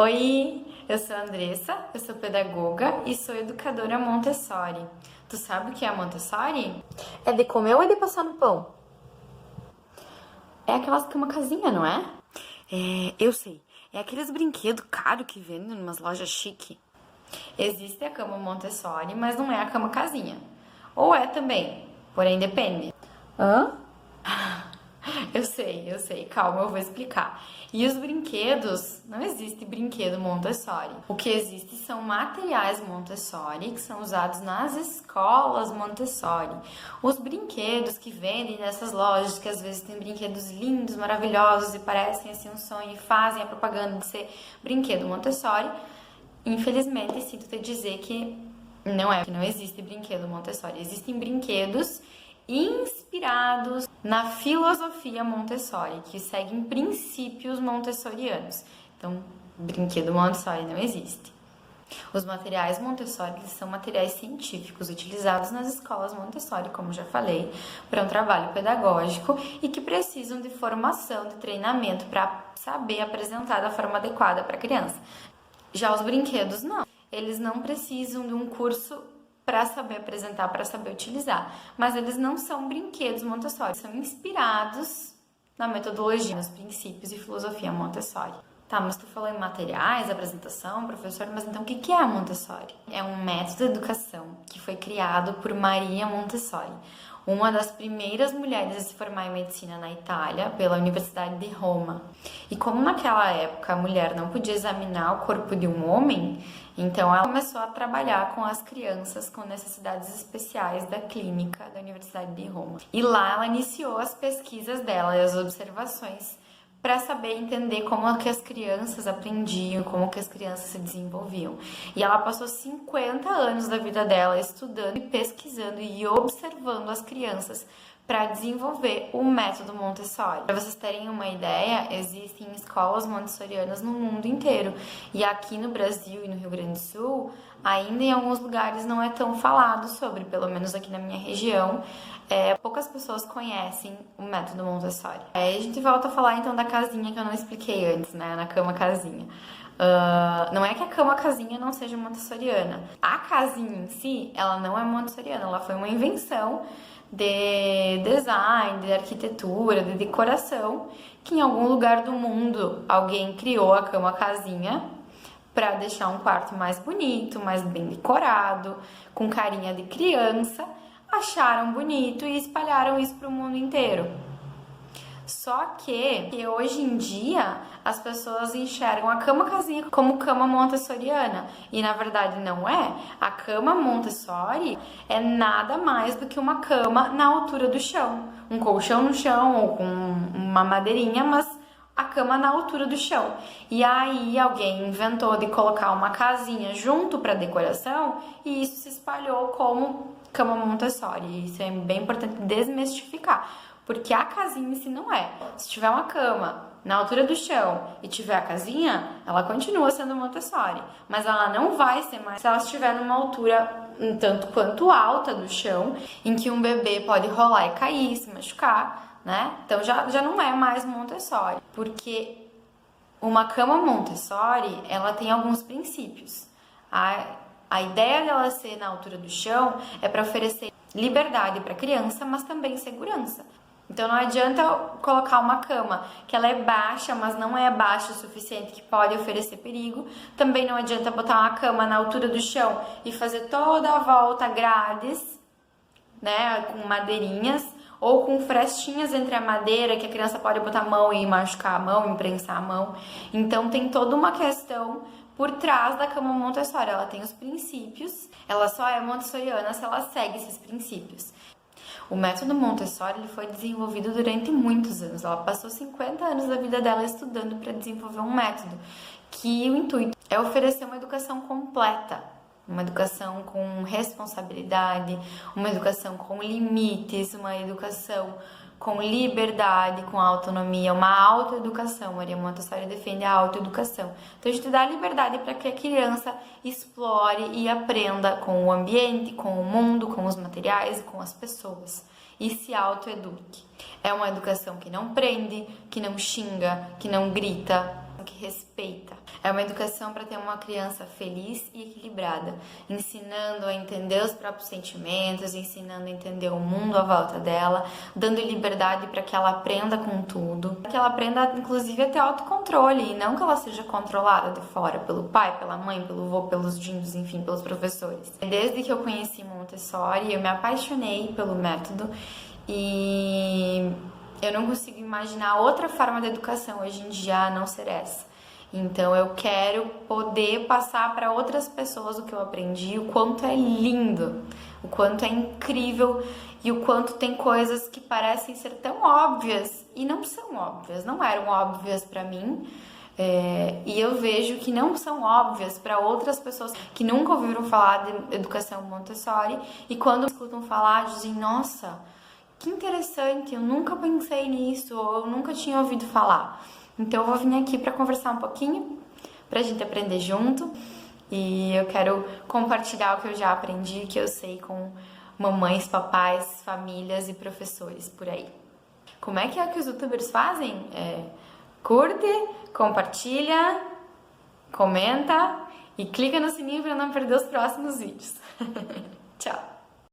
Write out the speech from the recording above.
Oi, eu sou a Andressa, eu sou pedagoga e sou educadora Montessori. Tu sabe o que é a Montessori? É de comer ou é de passar no pão? É aquelas cama casinha, não é? Eu sei. É aqueles brinquedos caros que vendem em umas lojas chique. Existe a cama Montessori, mas não é a cama casinha. Ou é também, porém depende. Hã? Eu sei, calma, eu vou explicar. E os brinquedos, não existe brinquedo Montessori. O que existe são materiais Montessori que são usados nas escolas Montessori. Os brinquedos que vendem nessas lojas, que às vezes tem brinquedos lindos, maravilhosos e parecem assim um sonho e fazem a propaganda de ser brinquedo Montessori, infelizmente sinto te dizer que não existe brinquedo Montessori. Existem brinquedos inspirados na filosofia Montessori, que seguem princípios montessorianos. Então, brinquedo Montessori não existe. Os materiais Montessori são materiais científicos utilizados nas escolas Montessori, como já falei, para um trabalho pedagógico e que precisam de formação, de treinamento para saber apresentar da forma adequada para a criança. Já os brinquedos não. Eles não precisam de um curso para saber apresentar, para saber utilizar. Mas eles não são brinquedos Montessori, são inspirados na metodologia, nos princípios e filosofia Montessori. Tá, mas tu falou em materiais, apresentação, professor, mas então o que é a Montessori? É um método de educação que foi criado por Maria Montessori, uma das primeiras mulheres a se formar em medicina na Itália, pela Universidade de Roma. E como naquela época a mulher não podia examinar o corpo de um homem, então ela começou a trabalhar com as crianças com necessidades especiais da clínica da Universidade de Roma. E lá ela iniciou as pesquisas dela e as observações para saber entender como que as crianças aprendiam, como que as crianças se desenvolviam. E ela passou 50 anos da vida dela estudando e pesquisando e observando as crianças para desenvolver o método Montessori. Para vocês terem uma ideia, existem escolas montessorianas no mundo inteiro. E aqui no Brasil e no Rio Grande do Sul, ainda em alguns lugares não é tão falado sobre, pelo menos aqui na minha região, poucas pessoas conhecem o método Montessori. Aí a gente volta a falar então da casinha que eu não expliquei antes, né, na cama casinha. Não é que a cama casinha não seja montessoriana. A casinha em si, ela não é montessoriana, ela foi uma invenção de design, de arquitetura, de decoração, que em algum lugar do mundo alguém criou a cama casinha para deixar um quarto mais bonito, mais bem decorado, com carinha de criança, acharam bonito e espalharam isso para o mundo inteiro. Só que hoje em dia as pessoas enxergam a cama casinha como cama montessoriana e na verdade não é. A cama Montessori é nada mais do que uma cama na altura do chão, um colchão no chão ou com uma madeirinha, mas a cama na altura do chão. E aí alguém inventou de colocar uma casinha junto para decoração e isso se espalhou como cama Montessori. Isso é bem importante desmistificar. Porque a casinha em si não é. Se tiver uma cama na altura do chão e tiver a casinha, ela continua sendo Montessori. Mas ela não vai ser mais se ela estiver numa altura um tanto quanto alta do chão, em que um bebê pode rolar e cair, se machucar, né? Então já não é mais Montessori. Porque uma cama Montessori, ela tem alguns princípios. A ideia dela ser na altura do chão é para oferecer liberdade para a criança, mas também segurança. Então não adianta colocar uma cama que ela é baixa, mas não é baixa o suficiente, que pode oferecer perigo. Também não adianta botar uma cama na altura do chão e fazer toda a volta grades, né, com madeirinhas ou com frestinhas entre a madeira, que a criança pode botar a mão e machucar a mão, imprensar a mão. Então tem toda uma questão por trás da cama Montessori. Ela tem os princípios, ela só é montessoriana se ela segue esses princípios. O método Montessori ele foi desenvolvido durante muitos anos. Ela passou 50 anos da vida dela estudando para desenvolver um método que o intuito é oferecer uma educação completa, uma educação com responsabilidade, uma educação com limites, uma educação com liberdade, com autonomia, uma autoeducação. Maria Montessori defende a autoeducação. Então a gente dá liberdade para que a criança explore e aprenda com o ambiente, com o mundo, com os materiais e com as pessoas. E se autoeduque. É uma educação que não prende, que não xinga, que não grita, que respeita. É uma educação para ter uma criança feliz e equilibrada, ensinando a entender os próprios sentimentos, ensinando a entender o mundo à volta dela, dando liberdade para que ela aprenda com tudo, que ela aprenda inclusive a ter autocontrole e não que ela seja controlada de fora pelo pai, pela mãe, pelo avô, pelos dindos, enfim, pelos professores. Desde que eu conheci Montessori, eu me apaixonei pelo método e eu não consigo imaginar outra forma de educação hoje em dia a não ser essa. Então eu quero poder passar para outras pessoas o que eu aprendi, o quanto é lindo, o quanto é incrível e o quanto tem coisas que parecem ser tão óbvias e não são óbvias, não eram óbvias para mim. E eu vejo que não são óbvias para outras pessoas que nunca ouviram falar de educação Montessori e quando escutam falar dizem, nossa, que interessante, eu nunca pensei nisso ou eu nunca tinha ouvido falar. Então eu vou vir aqui para conversar um pouquinho, para a gente aprender junto e eu quero compartilhar o que eu já aprendi, que eu sei com mamães, papais, famílias e professores por aí. Como é que os youtubers fazem? Curte, compartilha, comenta e clica no sininho para não perder os próximos vídeos. Tchau!